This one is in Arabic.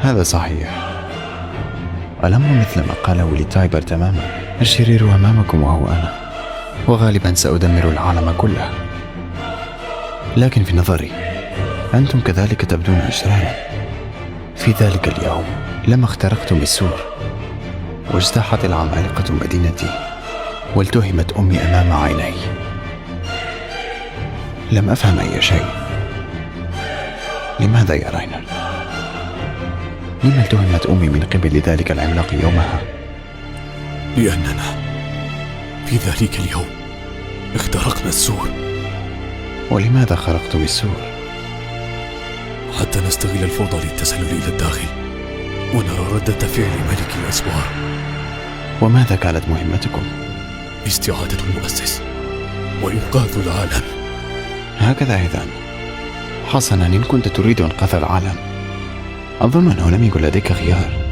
هذا صحيح. الأمر مثل ما قاله لتايبر تماما، الشرير أمامكم وهو أنا، وغالبا سأدمر العالم كله. لكن في نظري أنتم كذلك تبدون أشرارا. في ذلك اليوم لما اخترقتم السور واجتاحت العمالقة مدينتي والتهمت أمي أمام عيني، لم أفهم أي شيء. لماذا يا راينر؟ لما التهمت أمي من قبل ذلك العملاق يومها؟ لأننا في ذلك اليوم اخترقنا السور. ولماذا خرقتم السور؟ حتى نستغل الفوضى للتسلل إلى الداخل ونرى ردة فعل ملك الأسوار. وماذا كانت مهمتكم؟ استعادة المؤسس وإنقاذ العالم. هكذا إذن. حسنا، إن كنت تريد إنقاذ العالم أظن أنه لم يكن لديك خيار.